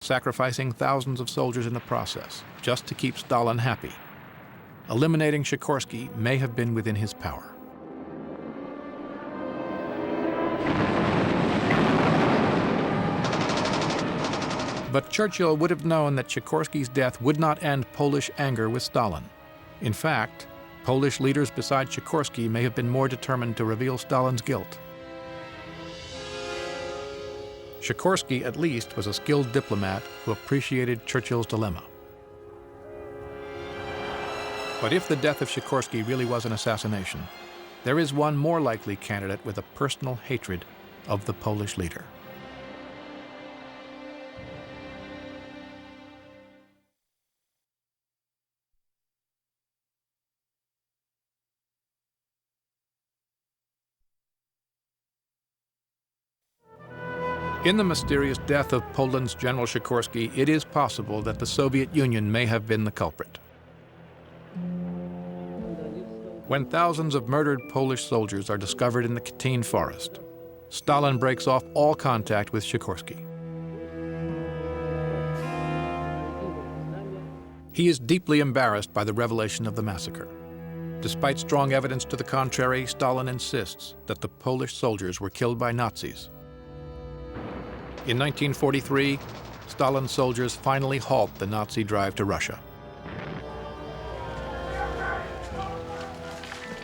sacrificing thousands of soldiers in the process, just to keep Stalin happy. Eliminating Sikorsky may have been within his power. But Churchill would have known that Sikorsky's death would not end Polish anger with Stalin. In fact, Polish leaders besides Sikorsky may have been more determined to reveal Stalin's guilt. Sikorsky, at least, was a skilled diplomat who appreciated Churchill's dilemma. But if the death of Sikorsky really was an assassination, there is one more likely candidate with a personal hatred of the Polish leader. In the mysterious death of Poland's General Sikorsky, it is possible that the Soviet Union may have been the culprit. When thousands of murdered Polish soldiers are discovered in the Katyn forest, Stalin breaks off all contact with Sikorsky. He is deeply embarrassed by the revelation of the massacre. Despite strong evidence to the contrary, Stalin insists that the Polish soldiers were killed by Nazis. In 1943, Stalin's soldiers finally halt the Nazi drive to Russia.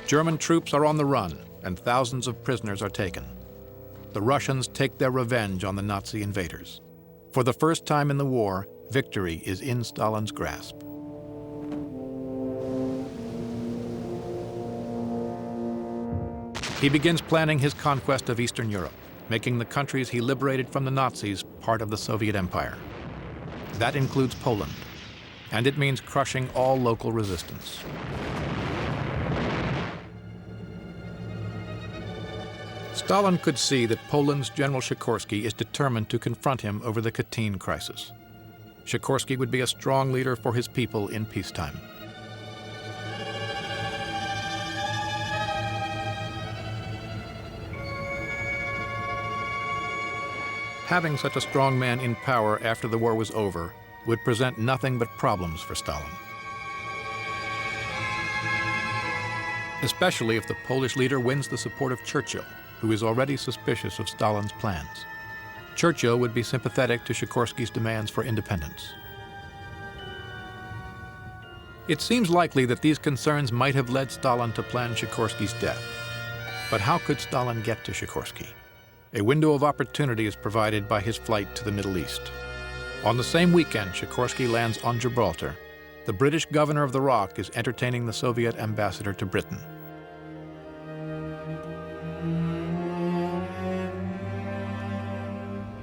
German troops are on the run, and thousands of prisoners are taken. The Russians take their revenge on the Nazi invaders. For the first time in the war, victory is in Stalin's grasp. He begins planning his conquest of Eastern Europe, making the countries he liberated from the Nazis part of the Soviet Empire. That includes Poland, and it means crushing all local resistance. Stalin could see that Poland's General Sikorsky is determined to confront him over the Katyn crisis. Sikorsky would be a strong leader for his people in peacetime. Having such a strong man in power after the war was over would present nothing but problems for Stalin. Especially if the Polish leader wins the support of Churchill, who is already suspicious of Stalin's plans. Churchill would be sympathetic to Sikorsky's demands for independence. It seems likely that these concerns might have led Stalin to plan Sikorsky's death. But how could Stalin get to Sikorsky? A window of opportunity is provided by his flight to the Middle East. On the same weekend Sikorsky lands on Gibraltar, the British governor of the Rock is entertaining the Soviet ambassador to Britain.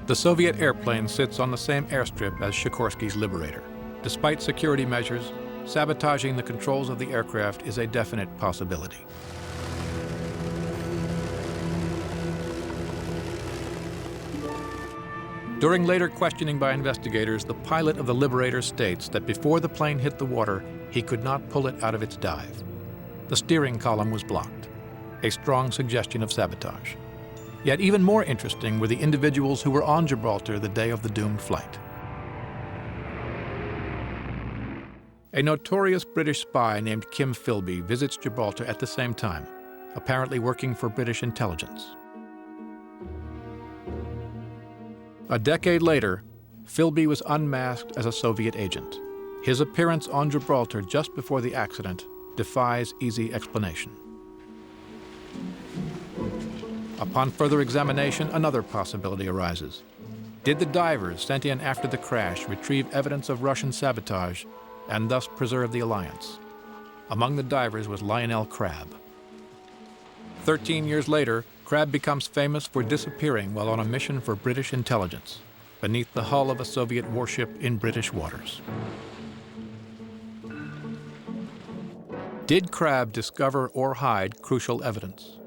The Soviet airplane sits on the same airstrip as Sikorsky's Liberator. Despite security measures, sabotaging the controls of the aircraft is a definite possibility. During later questioning by investigators, the pilot of the Liberator states that before the plane hit the water, he could not pull it out of its dive. The steering column was blocked, a strong suggestion of sabotage. Yet even more interesting were the individuals who were on Gibraltar the day of the doomed flight. A notorious British spy named Kim Philby visits Gibraltar at the same time, apparently working for British intelligence. A decade later, Philby was unmasked as a Soviet agent. His appearance on Gibraltar just before the accident defies easy explanation. Upon further examination, another possibility arises. Did the divers sent in after the crash retrieve evidence of Russian sabotage and thus preserve the alliance? Among the divers was Lionel Crabb. 13 years later, Crabb becomes famous for disappearing while on a mission for British intelligence, beneath the hull of a Soviet warship in British waters. Did Crabb discover or hide crucial evidence?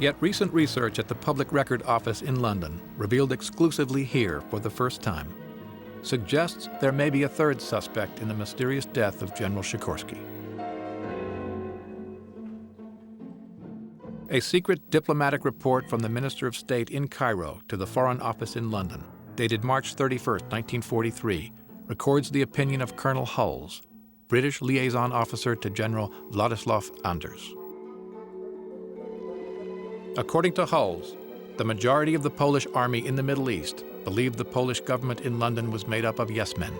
Yet recent research at the Public Record Office in London revealed exclusively here for the first time suggests there may be a third suspect in the mysterious death of General Sikorsky. A secret diplomatic report from the Minister of State in Cairo to the Foreign Office in London, dated March 31, 1943, records the opinion of Colonel Hulls, British liaison officer to General Władysław Anders. According to Hulls, the majority of the Polish army in the Middle East believed the Polish government in London was made up of yes-men.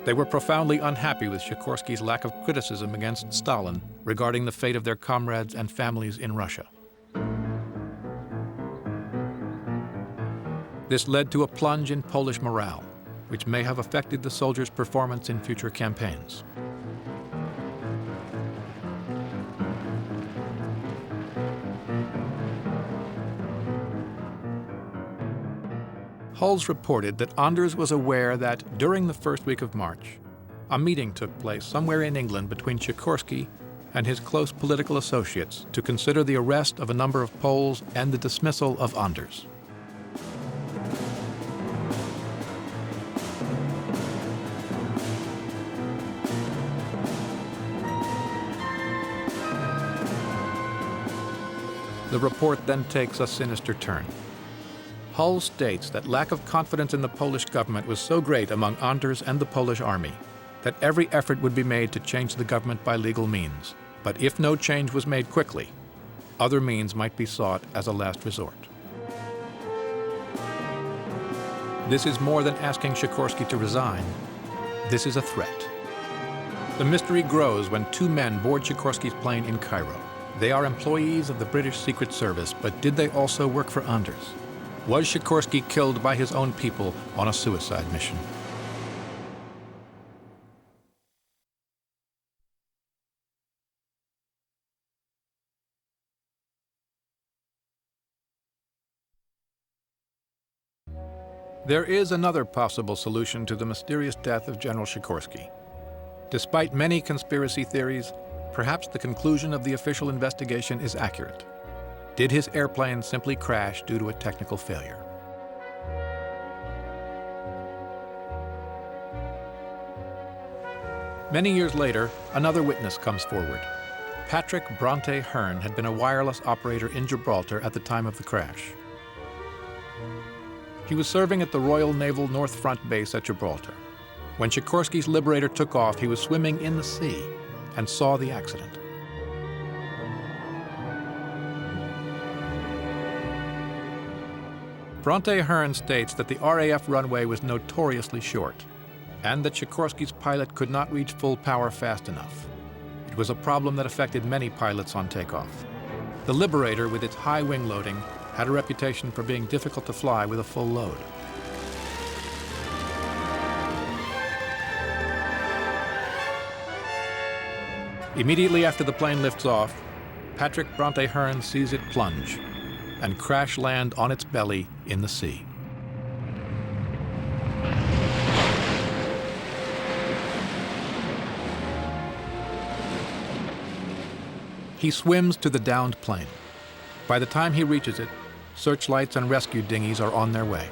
They were profoundly unhappy with Sikorsky's lack of criticism against Stalin regarding the fate of their comrades and families in Russia. This led to a plunge in Polish morale, which may have affected the soldiers' performance in future campaigns. Hulls reported that Anders was aware that during the first week of March, a meeting took place somewhere in England between Sikorsky and his close political associates to consider the arrest of a number of Poles and the dismissal of Anders. The report then takes a sinister turn. Hull states that lack of confidence in the Polish government was so great among Anders and the Polish army that every effort would be made to change the government by legal means. But if no change was made quickly, other means might be sought as a last resort. This is more than asking Sikorsky to resign. This is a threat. The mystery grows when two men board Sikorsky's plane in Cairo. They are employees of the British Secret Service, but did they also work for Anders? Was Sikorsky killed by his own people on a suicide mission? There is another possible solution to the mysterious death of General Sikorsky. Despite many conspiracy theories, perhaps the conclusion of the official investigation is accurate. Did his airplane simply crash due to a technical failure? Many years later, another witness comes forward. Patrick Bronte Hearn had been a wireless operator in Gibraltar at the time of the crash. He was serving at the Royal Naval North Front Base at Gibraltar. When Sikorsky's Liberator took off, he was swimming in the sea and saw the accident. Bronte Hearn states that the RAF runway was notoriously short and that Sikorsky's pilot could not reach full power fast enough. It was a problem that affected many pilots on takeoff. The Liberator, with its high wing loading, had a reputation for being difficult to fly with a full load. Immediately after the plane lifts off, Patrick Bronte Hearn sees it plunge and crash land on its belly in the sea. He swims to the downed plane. By the time he reaches it, searchlights and rescue dinghies are on their way.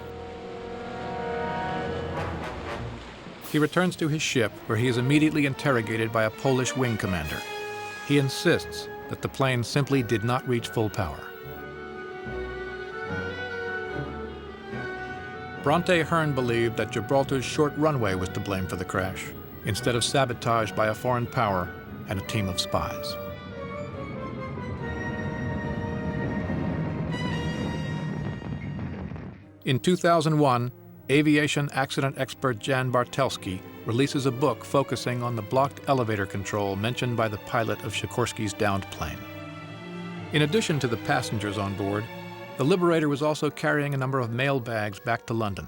He returns to his ship, where he is immediately interrogated by a Polish wing commander. He insists that the plane simply did not reach full power. Bronte Hearn believed that Gibraltar's short runway was to blame for the crash, instead of sabotage by a foreign power and a team of spies. In 2001, aviation accident expert Jan Bartelski releases a book focusing on the blocked elevator control mentioned by the pilot of Sikorsky's downed plane. In addition to the passengers on board, the Liberator was also carrying a number of mail bags back to London.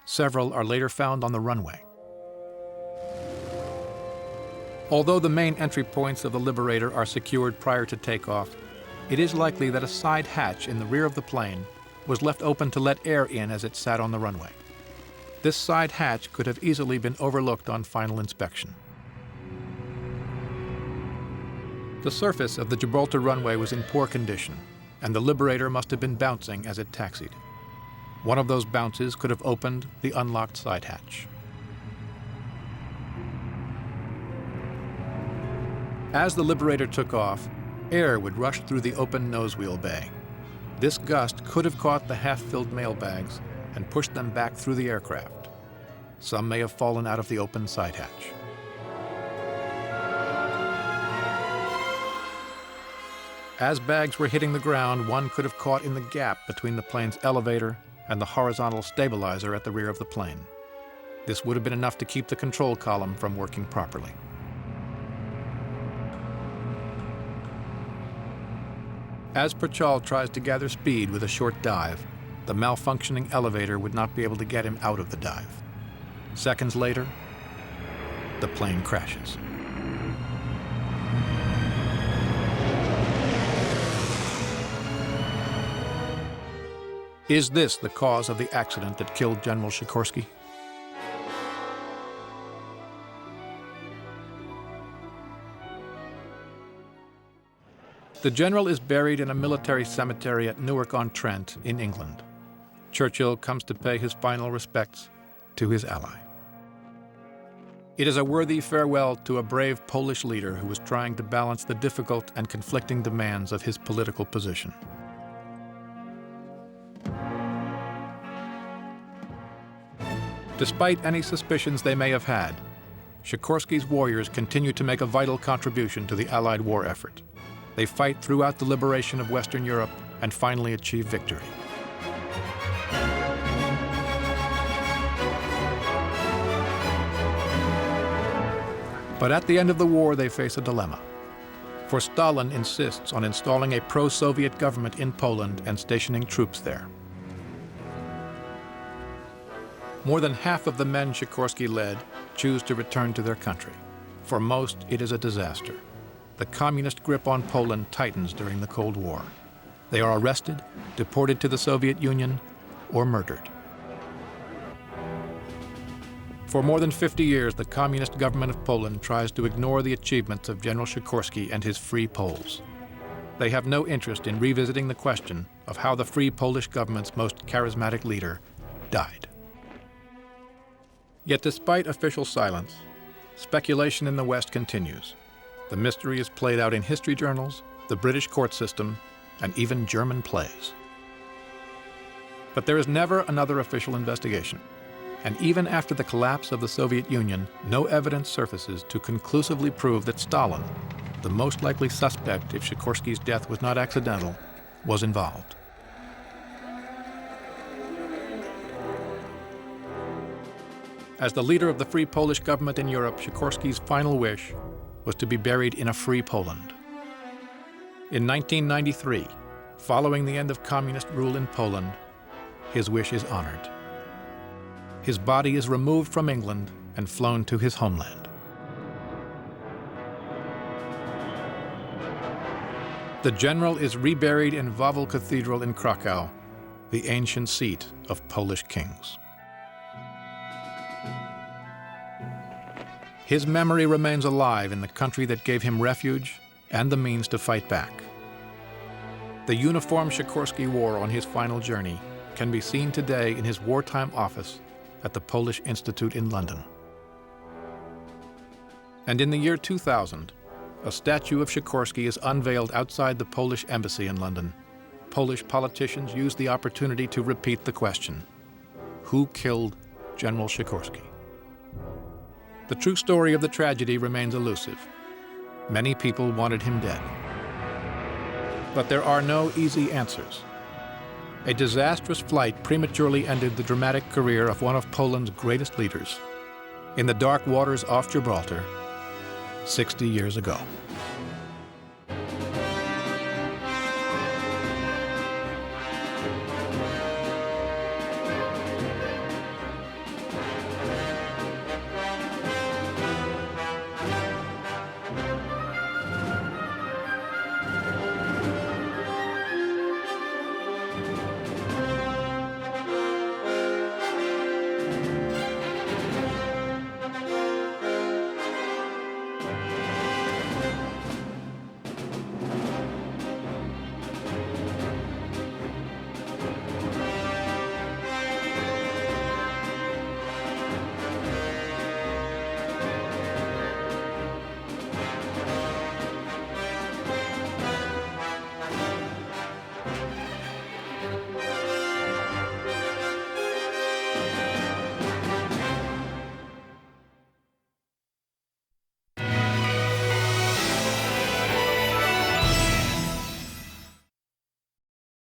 Several are later found on the runway. Although the main entry points of the Liberator are secured prior to takeoff, it is likely that a side hatch in the rear of the plane was left open to let air in as it sat on the runway. This side hatch could have easily been overlooked on final inspection. The surface of the Gibraltar runway was in poor condition, and the Liberator must have been bouncing as it taxied. One of those bounces could have opened the unlocked side hatch. As the Liberator took off, air would rush through the open nosewheel bay. This gust could have caught the half-filled mail bags and pushed them back through the aircraft. Some may have fallen out of the open side hatch. As bags were hitting the ground, one could have caught in the gap between the plane's elevator and the horizontal stabilizer at the rear of the plane. This would have been enough to keep the control column from working properly. As Perchal tries to gather speed with a short dive, the malfunctioning elevator would not be able to get him out of the dive. Seconds later, the plane crashes. Is this the cause of the accident that killed General Sikorsky? The general is buried in a military cemetery at Newark-on-Trent in England. Churchill comes to pay his final respects to his ally. It is a worthy farewell to a brave Polish leader who was trying to balance the difficult and conflicting demands of his political position. Despite any suspicions they may have had, Sikorsky's warriors continue to make a vital contribution to the Allied war effort. They fight throughout the liberation of Western Europe and finally achieve victory. But at the end of the war, they face a dilemma. For Stalin insists on installing a pro-Soviet government in Poland and stationing troops there. More than half of the men Sikorsky led choose to return to their country. For most, it is a disaster. The communist grip on Poland tightens during the Cold War. They are arrested, deported to the Soviet Union, or murdered. For more than 50 years, the communist government of Poland tries to ignore the achievements of General Sikorsky and his Free Poles. They have no interest in revisiting the question of how the Free Polish government's most charismatic leader died. Yet despite official silence, speculation in the West continues. The mystery is played out in history journals, the British court system, and even German plays. But there is never another official investigation. And even after the collapse of the Soviet Union, no evidence surfaces to conclusively prove that Stalin, the most likely suspect if Sikorsky's death was not accidental, was involved. As the leader of the Free Polish government in Europe, Sikorsky's final wish was to be buried in a free Poland. In 1993, following the end of communist rule in Poland, his wish is honored. His body is removed from England and flown to his homeland. The general is reburied in Wawel Cathedral in Krakow, the ancient seat of Polish kings. His memory remains alive in the country that gave him refuge and the means to fight back. The uniform Sikorsky wore on his final journey can be seen today in his wartime office at the Polish Institute in London. And in the year 2000, a statue of Sikorsky is unveiled outside the Polish embassy in London. Polish politicians used the opportunity to repeat the question: who killed General Sikorsky? The true story of the tragedy remains elusive. Many people wanted him dead. But there are no easy answers. A disastrous flight prematurely ended the dramatic career of one of Poland's greatest leaders in the dark waters off Gibraltar 60 years ago.